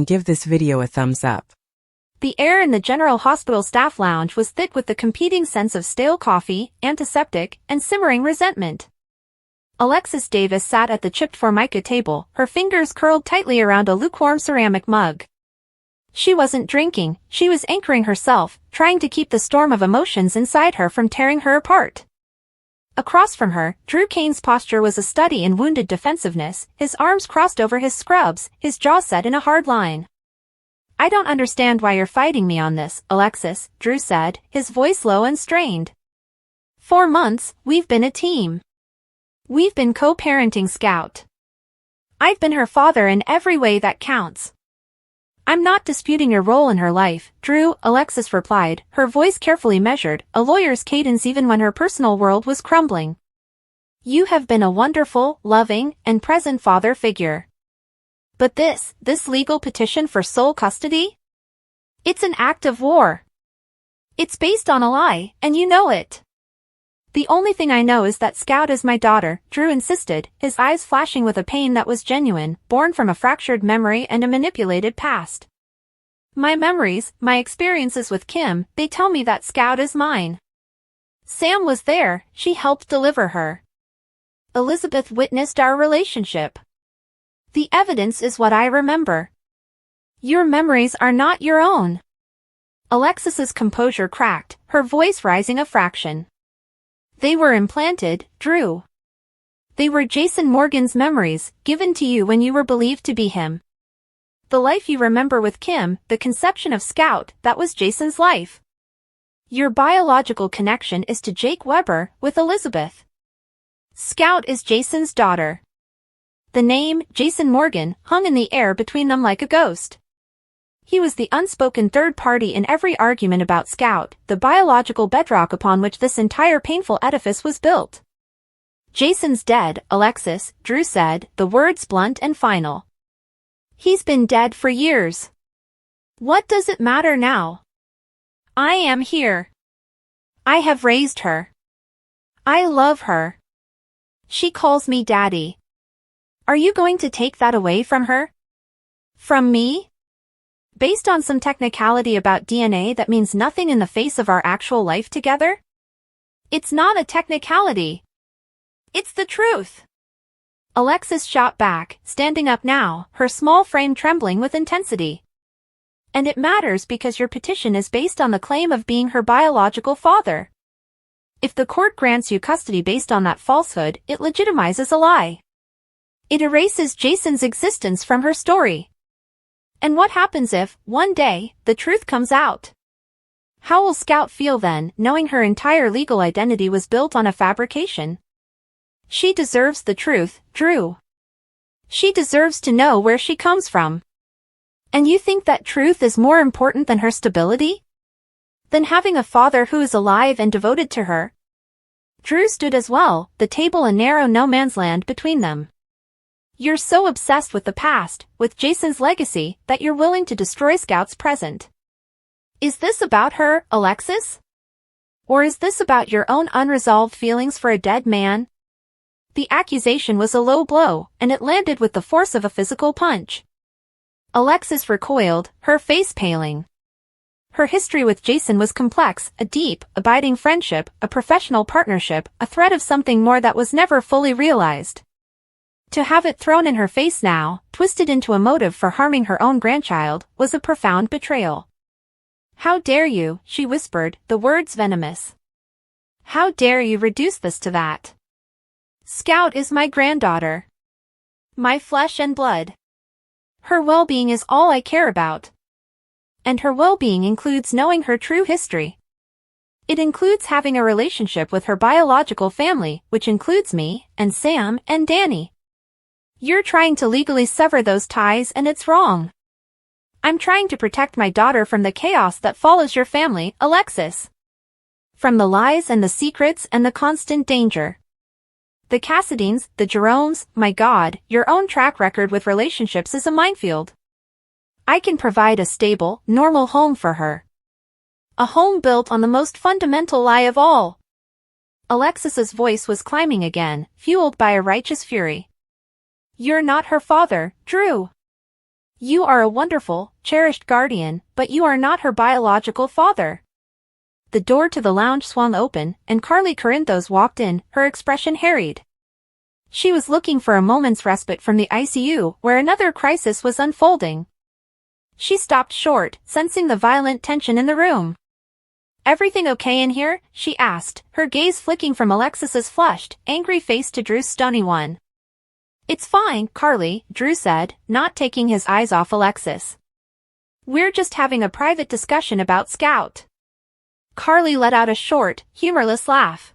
Give this video a thumbs up. The air in the General Hospital staff lounge was thick with the competing scents of stale coffee, antiseptic, and simmering resentment. Alexis Davis sat at the chipped formica table, her fingers curled tightly around a lukewarm ceramic mug. She wasn't drinking, she was anchoring herself, trying to keep the storm of emotions inside her from tearing her apart. Across from her, Drew Kane's posture was a study in wounded defensiveness, his arms crossed over his scrubs, his jaw set in a hard line. "I don't understand why you're fighting me on this, Alexis," Drew said, his voice low and strained. "For months, we've been a team. We've been co-parenting Scout. I've been her father in every way that counts." "I'm not disputing your role in her life, Drew," Alexis replied, her voice carefully measured, a lawyer's cadence even when her personal world was crumbling. "You have been a wonderful, loving, and present father figure. But this legal petition for sole custody? It's an act of war. It's based on a lie, and you know it." "The only thing I know is that Scout is my daughter," Drew insisted, his eyes flashing with a pain that was genuine, born from a fractured memory and a manipulated past. "My memories, my experiences with Kim, they tell me that Scout is mine. Sam was there, she helped deliver her. Elizabeth witnessed our relationship. The evidence is what I remember. Your memories are not your own." Alexis's composure cracked, her voice rising a fraction. "They were implanted, Drew. They were Jason Morgan's memories, given to you when you were believed to be him. The life you remember with Kim, the conception of Scout, that was Jason's life. Your biological connection is to Jake Weber, with Elizabeth. Scout is Jason's daughter." The name, Jason Morgan, hung in the air between them like a ghost. He was the unspoken third party in every argument about Scout, the biological bedrock upon which this entire painful edifice was built. "Jason's dead, Alexis," Drew said, the words blunt and final. "He's been dead for years. What does it matter now? I am here. I have raised her. I love her. She calls me Daddy. Are you going to take that away from her? From me? Based on some technicality about DNA that means nothing in the face of our actual life together? It's not a technicality. It's the truth." Alexis shot back, standing up now, her small frame trembling with intensity. "And it matters because your petition is based on the claim of being her biological father. If the court grants you custody based on that falsehood, it legitimizes a lie. It erases Jason's existence from her story. And what happens if, one day, the truth comes out? How will Scout feel then, knowing her entire legal identity was built on a fabrication? She deserves the truth, Drew. She deserves to know where she comes from. And you think that truth is more important than her stability? Than having a father who is alive and devoted to her?" Drew stood as well, the table a narrow no-man's land between them. "You're so obsessed with the past, with Jason's legacy, that you're willing to destroy Scout's present. Is this about her, Alexis? Or is this about your own unresolved feelings for a dead man?" The accusation was a low blow, and it landed with the force of a physical punch. Alexis recoiled, her face paling. Her history with Jason was complex, a deep, abiding friendship, a professional partnership, a thread of something more that was never fully realized. To have it thrown in her face now, twisted into a motive for harming her own grandchild, was a profound betrayal. "How dare you," she whispered, the words venomous. "How dare you reduce this to that? Scout is my granddaughter. My flesh and blood. Her well-being is all I care about. And her well-being includes knowing her true history. It includes having a relationship with her biological family, which includes me, and Sam, and Danny. You're trying to legally sever those ties and it's wrong. I'm trying to protect my daughter from the chaos that follows your family, Alexis. From the lies and the secrets and the constant danger. The Cassidines, the Jeromes, my God, your own track record with relationships is a minefield. I can provide a stable, normal home for her. A home built on the most fundamental lie of all." Alexis's voice was climbing again, fueled by a righteous fury. "You're not her father, Drew. You are a wonderful, cherished guardian, but you are not her biological father. The door to the lounge swung open, and Carly Corinthos walked in, her expression harried. She was looking for a moment's respite from the ICU, where another crisis was unfolding. She stopped short, sensing the violent tension in the room. "Everything okay in here?" she asked, her gaze flicking from Alexis's flushed, angry face to Drew's stony one. "It's fine, Carly," Drew said, not taking his eyes off Alexis. "We're just having a private discussion about Scout." Carly let out a short, humorless laugh.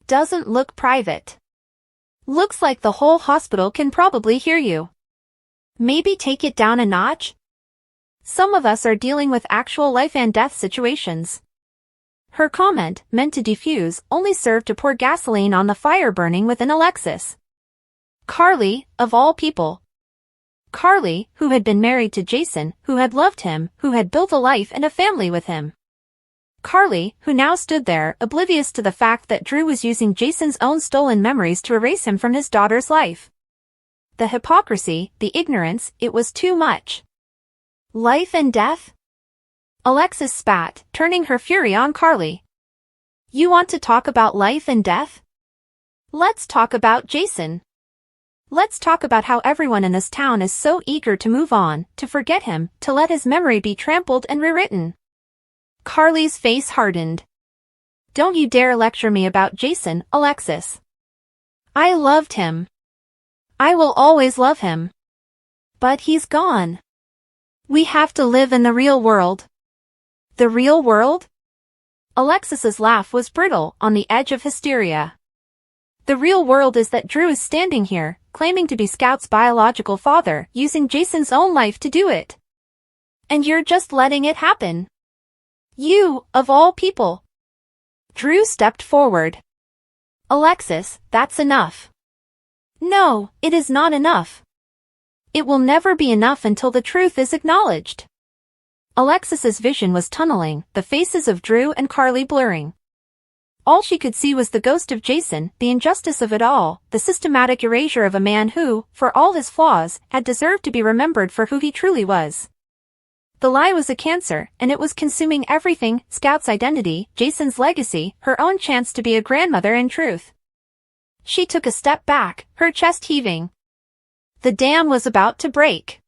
"Doesn't look private. Looks like the whole hospital can probably hear you. Maybe take it down a notch? Some of us are dealing with actual life and death situations." Her comment, meant to defuse, only served to pour gasoline on the fire burning within Alexis. Carly, of all people. Carly, who had been married to Jason, who had loved him, who had built a life and a family with him. Carly, who now stood there, oblivious to the fact that Drew was using Jason's own stolen memories to erase him from his daughter's life. The hypocrisy, the ignorance, it was too much. Life and death? Alexis spat, turning her fury on Carly. "You want to talk about life and death? Let's talk about Jason. Let's talk about how everyone in this town is so eager to move on, to forget him, to let his memory be trampled and rewritten." Carly's face hardened. "Don't you dare lecture me about Jason, Alexis. I loved him. I will always love him. But he's gone. We have to live in the real world." "The real world?" Alexis's laugh was brittle, on the edge of hysteria. "The real world is that Drew is standing here, claiming to be Scout's biological father, using Jason's own life to do it. And you're just letting it happen. You, of all people." Drew stepped forward. "Alexis, that's enough." "No, it is not enough. It will never be enough until the truth is acknowledged." Alexis's vision was tunneling, the faces of Drew and Carly blurring. All she could see was the ghost of Jason, the injustice of it all, the systematic erasure of a man who, for all his flaws, had deserved to be remembered for who he truly was. The lie was a cancer, and it was consuming everything: Scout's identity, Jason's legacy, her own chance to be a grandmother in truth. She took a step back, her chest heaving. The dam was about to break.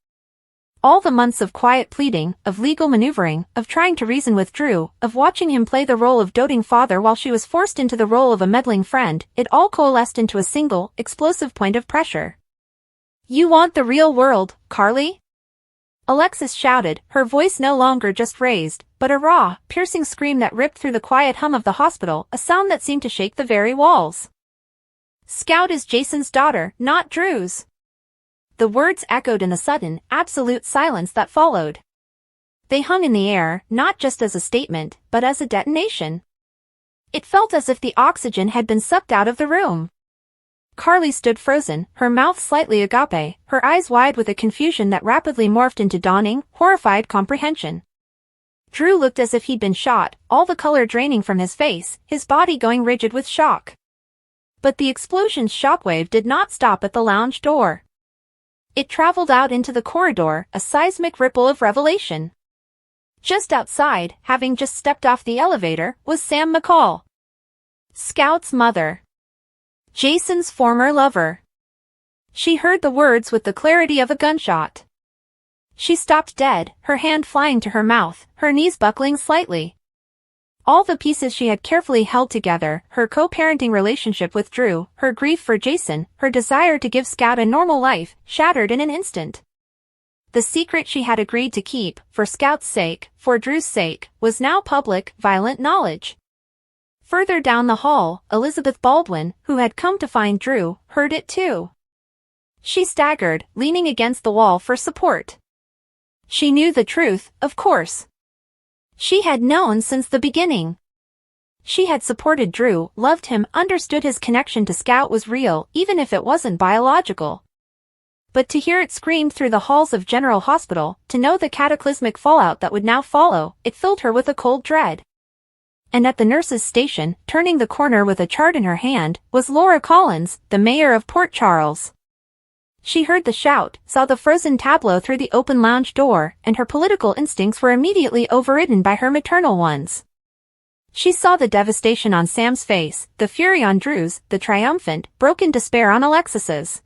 All the months of quiet pleading, of legal maneuvering, of trying to reason with Drew, of watching him play the role of doting father while she was forced into the role of a meddling friend, it all coalesced into a single, explosive point of pressure. "You want the real world, Carly?" Alexis shouted, her voice no longer just raised, but a raw, piercing scream that ripped through the quiet hum of the hospital, a sound that seemed to shake the very walls. "Scout is Jason's daughter, not Drew's." The words echoed in the sudden, absolute silence that followed. They hung in the air, not just as a statement, but as a detonation. It felt as if the oxygen had been sucked out of the room. Carly stood frozen, her mouth slightly agape, her eyes wide with a confusion that rapidly morphed into dawning, horrified comprehension. Drew looked as if he'd been shot, all the color draining from his face, his body going rigid with shock. But the explosion's shockwave did not stop at the lounge door. It traveled out into the corridor, a seismic ripple of revelation. Just outside, having just stepped off the elevator, was Sam McCall. Scout's mother. Jason's former lover. She heard the words with the clarity of a gunshot. She stopped dead, her hand flying to her mouth, her knees buckling slightly. All the pieces she had carefully held together, her co-parenting relationship with Drew, her grief for Jason, her desire to give Scout a normal life, shattered in an instant. The secret she had agreed to keep, for Scout's sake, for Drew's sake, was now public, violent knowledge. Further down the hall, Elizabeth Baldwin, who had come to find Drew, heard it too. She staggered, leaning against the wall for support. She knew the truth, of course. She had known since the beginning. She had supported Drew, loved him, understood his connection to Scout was real, even if it wasn't biological. But to hear it screamed through the halls of General Hospital, to know the cataclysmic fallout that would now follow, it filled her with a cold dread. And at the nurse's station, turning the corner with a chart in her hand, was Laura Collins, the mayor of Port Charles. She heard the shout, saw the frozen tableau through the open lounge door, and her political instincts were immediately overridden by her maternal ones. She saw the devastation on Sam's face, the fury on Drew's, the triumphant, broken despair on Alexis's.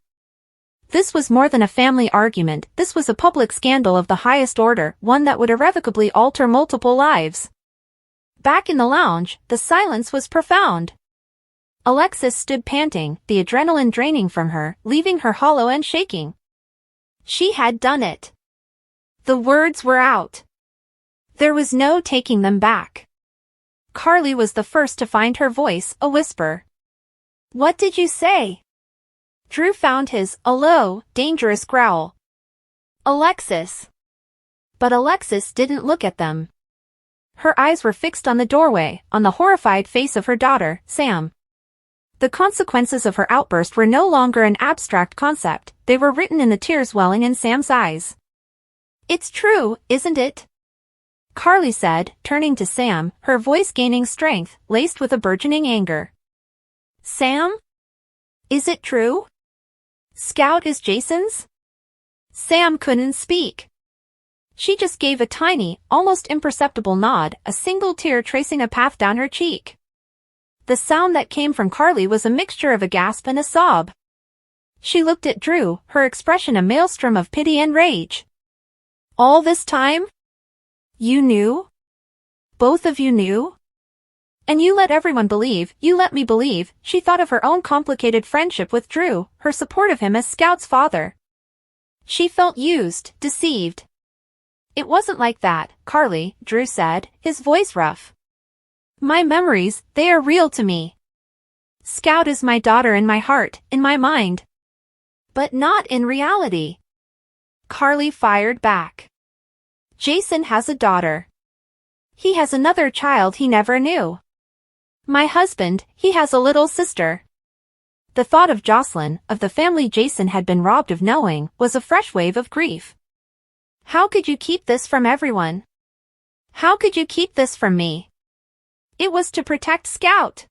This was more than a family argument, this was a public scandal of the highest order, one that would irrevocably alter multiple lives. Back in the lounge, the silence was profound. Alexis stood panting, the adrenaline draining from her, leaving her hollow and shaking. She had done it. The words were out. There was no taking them back. Carly was the first to find her voice, a whisper. "What did you say?" Drew found his, a low, dangerous growl. "Alexis." But Alexis didn't look at them. Her eyes were fixed on the doorway, on the horrified face of her daughter, Sam. The consequences of her outburst were no longer an abstract concept, they were written in the tears welling in Sam's eyes. "It's true, isn't it?" Carly said, turning to Sam, her voice gaining strength, laced with a burgeoning anger. "Sam? Is it true? Scout is Jason's?" Sam couldn't speak. She just gave a tiny, almost imperceptible nod, a single tear tracing a path down her cheek. The sound that came from Carly was a mixture of a gasp and a sob. She looked at Drew, her expression a maelstrom of pity and rage. "All this time? You knew? Both of you knew? And you let everyone believe, you let me believe." She thought of her own complicated friendship with Drew, her support of him as Scout's father. She felt used, deceived. "It wasn't like that, Carly," Drew said, his voice rough. "My memories, they are real to me. Scout is my daughter in my heart, in my mind. But not in reality." Carly fired back. "Jason has a daughter. He has another child he never knew. My husband, he has a little sister." The thought of Jocelyn, of the family Jason had been robbed of knowing, was a fresh wave of grief. "How could you keep this from everyone? How could you keep this from me?" "It was to protect Scout."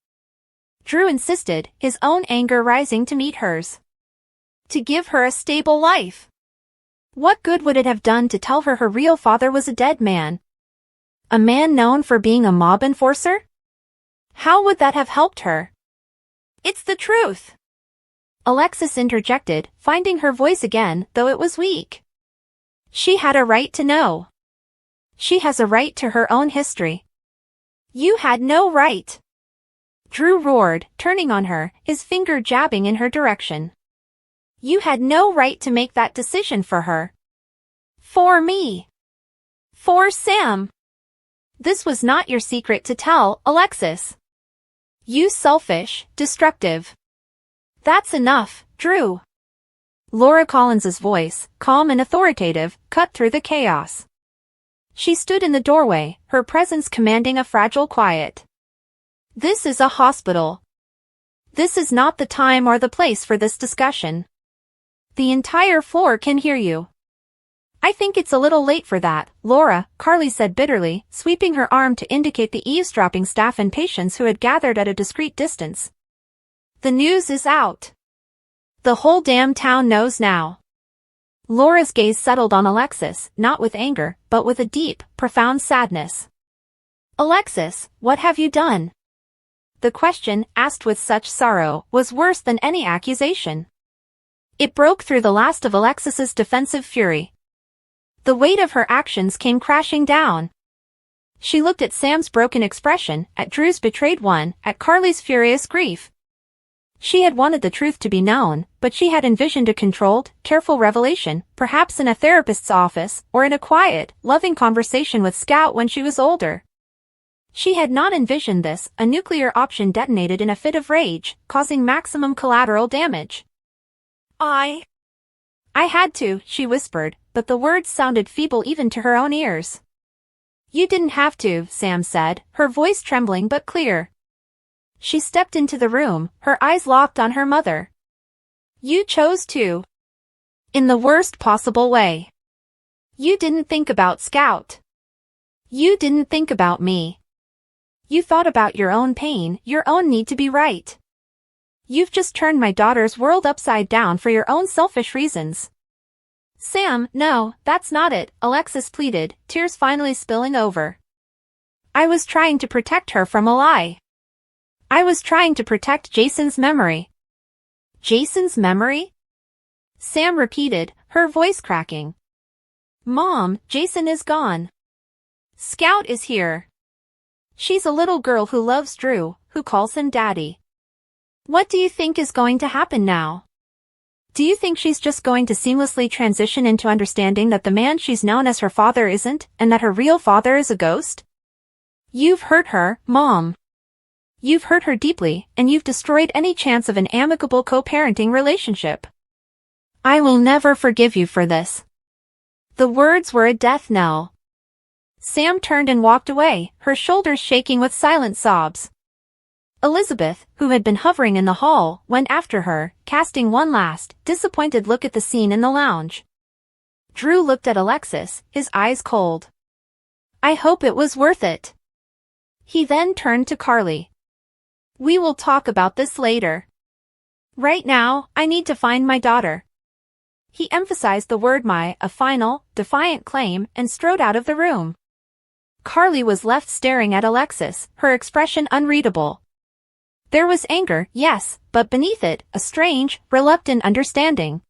Drew insisted, his own anger rising to meet hers. "To give her a stable life. What good would it have done to tell her her real father was a dead man? A man known for being a mob enforcer? How would that have helped her?" "It's the truth," Alexis interjected, finding her voice again, though it was weak. "She had a right to know. She has a right to her own history." "You had no right," Drew roared, turning on her, his finger jabbing in her direction. "You had no right to make that decision for her. For me. For Sam. This was not your secret to tell, Alexis. You selfish, destructive." "That's enough, Drew." Laura Collins's voice, calm and authoritative, cut through the chaos. She stood in the doorway, her presence commanding a fragile quiet. "This is a hospital. This is not the time or the place for this discussion. The entire floor can hear you." "I think it's a little late for that, Laura," Carly said bitterly, sweeping her arm to indicate the eavesdropping staff and patients who had gathered at a discreet distance. "The news is out. The whole damn town knows now." Laura's gaze settled on Alexis, not with anger, but with a deep, profound sadness. "Alexis, what have you done?" The question, asked with such sorrow, was worse than any accusation. It broke through the last of Alexis's defensive fury. The weight of her actions came crashing down. She looked at Sam's broken expression, at Drew's betrayed one, at Carly's furious grief. She had wanted the truth to be known, but she had envisioned a controlled, careful revelation, perhaps in a therapist's office, or in a quiet, loving conversation with Scout when she was older. She had not envisioned this, a nuclear option detonated in a fit of rage, causing maximum collateral damage. I had to," she whispered, but the words sounded feeble even to her own ears. "You didn't have to," Sam said, her voice trembling but clear. She stepped into the room, her eyes locked on her mother. "You chose to. In the worst possible way. You didn't think about Scout. You didn't think about me. You thought about your own pain, your own need to be right. You've just turned my daughter's world upside down for your own selfish reasons. Sam, no, that's not it, Alexis pleaded, tears finally spilling over. I was trying to protect her from a lie. I was trying to protect Jason's memory. Jason's memory? Sam repeated, her voice cracking. Mom, Jason is gone. Scout is here. She's a little girl who loves Drew, who calls him Daddy. What do you think is going to happen now? Do you think she's just going to seamlessly transition into understanding that the man she's known as her father isn't, and that her real father is a ghost? You've hurt her, Mom. You've hurt her deeply, and you've destroyed any chance of an amicable co-parenting relationship. I will never forgive you for this. The words were a death knell. Sam turned and walked away, her shoulders shaking with silent sobs. Elizabeth, who had been hovering in the hall, went after her, casting one last, disappointed look at the scene in the lounge. Drew looked at Alexis, his eyes cold. I hope it was worth it. He then turned to Carly. We will talk about this later. Right now, I need to find my daughter. He emphasized the word a final, defiant claim, and strode out of the room. Carly was left staring at Alexis, her expression unreadable. There was anger, yes, but beneath it, a strange, reluctant understanding.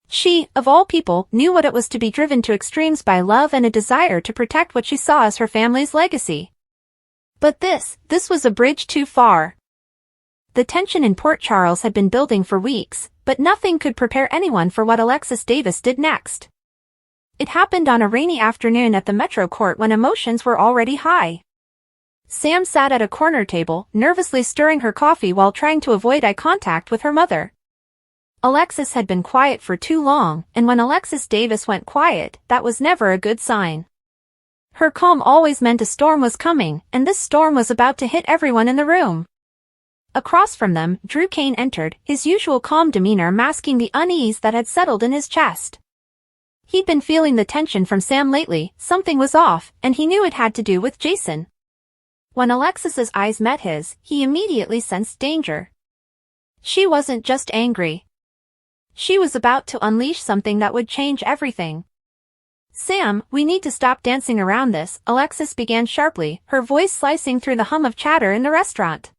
She, of all people, knew what it was to be driven to extremes by love and a desire to protect what she saw as her family's legacy. But this was a bridge too far. The tension in Port Charles had been building for weeks, but nothing could prepare anyone for what Alexis Davis did next. It happened on a rainy afternoon at the Metro Court when emotions were already high. Sam sat at a corner table, nervously stirring her coffee while trying to avoid eye contact with her mother. Alexis had been quiet for too long, and when Alexis Davis went quiet, that was never a good sign. Her calm always meant a storm was coming, and this storm was about to hit everyone in the room. Across from them, Drew Kane entered, his usual calm demeanor masking the unease that had settled in his chest. He'd been feeling the tension from Sam lately, something was off, and he knew it had to do with Jason. When Alexis's eyes met his, he immediately sensed danger. She wasn't just angry. She was about to unleash something that would change everything. Sam, we need to stop dancing around this, Alexis began sharply, her voice slicing through the hum of chatter in the restaurant.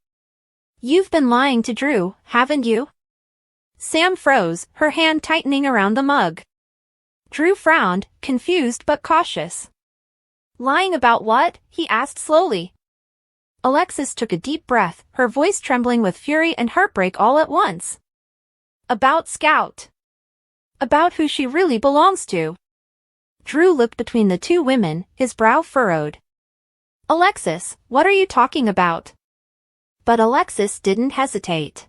You've been lying to Drew, haven't you? Sam froze, her hand tightening around the mug. Drew frowned, confused but cautious. Lying about what? He asked slowly. Alexis took a deep breath, her voice trembling with fury and heartbreak all at once. About Scout. About who she really belongs to. Drew looked between the two women, his brow furrowed. Alexis, what are you talking about? But Alexis didn't hesitate.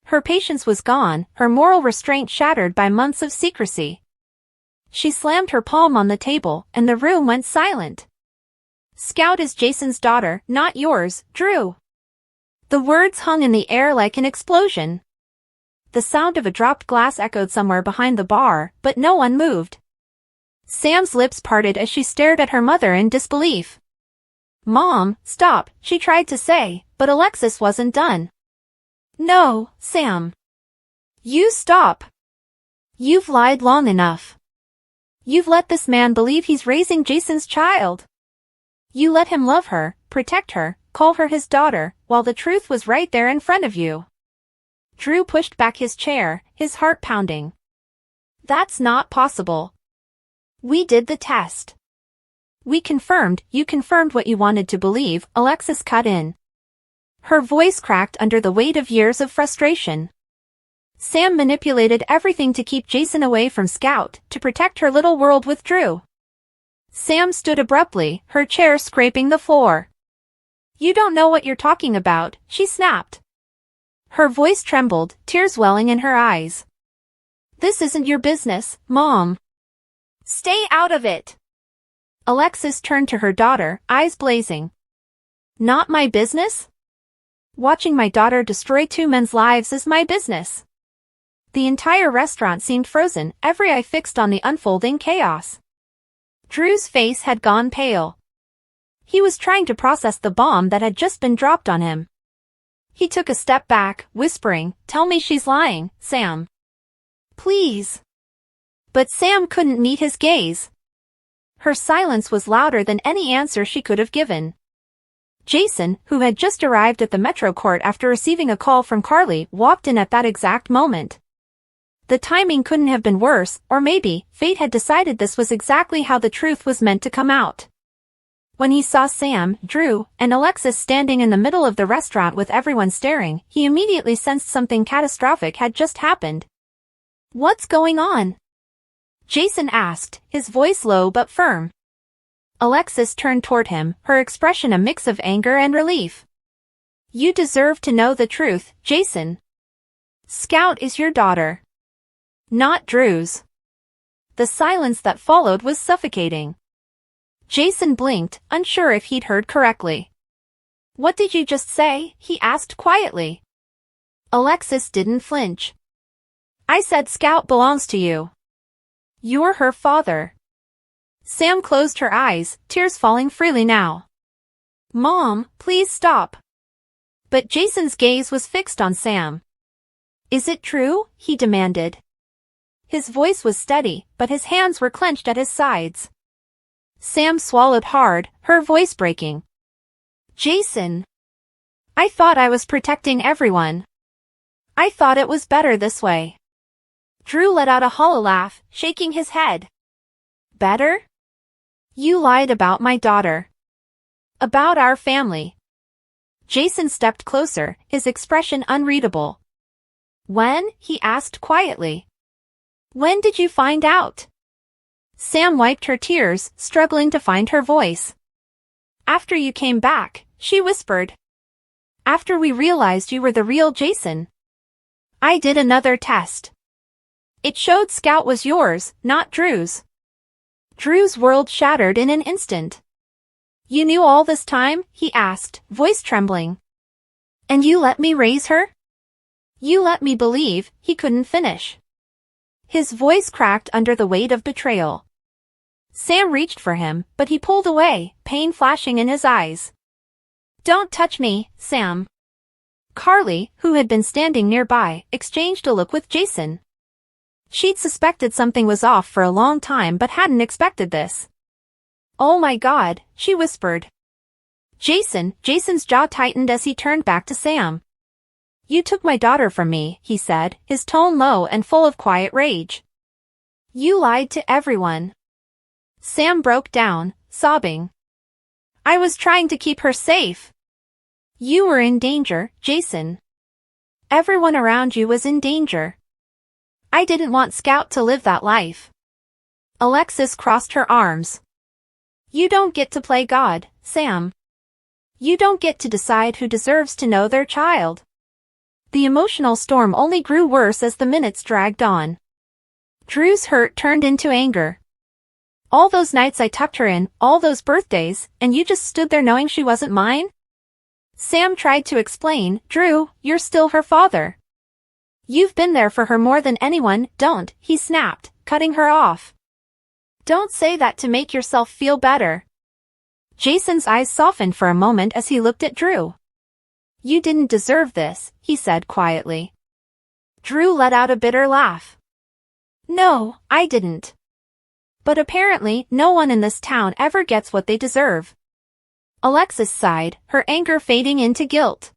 Her patience was gone, her moral restraint shattered by months of secrecy. She slammed her palm on the table, and the room went silent. Scout is Jason's daughter, not yours, Drew. The words hung in the air like an explosion. The sound of a dropped glass echoed somewhere behind the bar, but no one moved. Sam's lips parted as she stared at her mother in disbelief. Mom, stop, she tried to say, but Alexis wasn't done. No, Sam. You stop. You've lied long enough. You've let this man believe he's raising Jason's child. You let him love her, protect her, call her his daughter, while the truth was right there in front of you. Drew pushed back his chair, his heart pounding. That's not possible. We did the test. You confirmed what you wanted to believe, Alexis cut in. Her voice cracked under the weight of years of frustration. Sam manipulated everything to keep Jason away from Scout, to protect her little world with Drew. Sam stood abruptly, her chair scraping the floor. You don't know what you're talking about, she snapped. Her voice trembled, tears welling in her eyes. This isn't your business, Mom. Stay out of it. Alexis turned to her daughter, eyes blazing. Not my business? Watching my daughter destroy two men's lives is my business. The entire restaurant seemed frozen, every eye fixed on the unfolding chaos. Drew's face had gone pale. He was trying to process the bomb that had just been dropped on him. He took a step back, whispering, "Tell me she's lying, Sam. Please." But Sam couldn't meet his gaze. Her silence was louder than any answer she could have given. Jason, who had just arrived at the Metro Court after receiving a call from Carly, walked in at that exact moment. The timing couldn't have been worse, or maybe, fate had decided this was exactly how the truth was meant to come out. When he saw Sam, Drew, and Alexis standing in the middle of the restaurant with everyone staring, he immediately sensed something catastrophic had just happened. "What's going on?" Jason asked, his voice low but firm. Alexis turned toward him, her expression a mix of anger and relief. "You deserve to know the truth, Jason. Scout is your daughter. Not Drew's." The silence that followed was suffocating. Jason blinked, unsure if he'd heard correctly. "What did you just say?" he asked quietly. Alexis didn't flinch. "I said Scout belongs to you. You're her father." Sam closed her eyes, tears falling freely now. "Mom, please stop." But Jason's gaze was fixed on Sam. "Is it true?" he demanded. His voice was steady, but his hands were clenched at his sides. Sam swallowed hard, her voice breaking. "Jason. I thought I was protecting everyone. I thought it was better this way." Drew let out a hollow laugh, shaking his head. "Better? You lied about my daughter. About our family." Jason stepped closer, his expression unreadable. "When?" he asked quietly. "When did you find out?" Sam wiped her tears, struggling to find her voice. "After you came back," she whispered. "After we realized you were the real Jason. I did another test. It showed Scout was yours, not Drew's." Drew's world shattered in an instant. "You knew all this time?" he asked, voice trembling. "And you let me raise her?" "You let me believe," he couldn't finish. His voice cracked under the weight of betrayal. Sam reached for him, but he pulled away, pain flashing in his eyes. "Don't touch me, Sam." Carly, who had been standing nearby, exchanged a look with Jason. She'd suspected something was off for a long time but hadn't expected this. "Oh my God," she whispered. Jason's jaw tightened as he turned back to Sam. "You took my daughter from me," he said, his tone low and full of quiet rage. "You lied to everyone." Sam broke down, sobbing. "I was trying to keep her safe." "You were in danger, Jason. Everyone around you was in danger. I didn't want Scout to live that life." Alexis crossed her arms. "You don't get to play God, Sam. You don't get to decide who deserves to know their child." The emotional storm only grew worse as the minutes dragged on. Drew's hurt turned into anger. "All those nights I tucked her in, all those birthdays, and you just stood there knowing she wasn't mine?" Sam tried to explain. "Drew, you're still her father. You've been there for her more than anyone." "Don't," he snapped, cutting her off. "Don't say that to make yourself feel better." Jason's eyes softened for a moment as he looked at Drew. "You didn't deserve this," he said quietly. Drew let out a bitter laugh. "No, I didn't. But apparently, no one in this town ever gets what they deserve." Alexis sighed, her anger fading into guilt.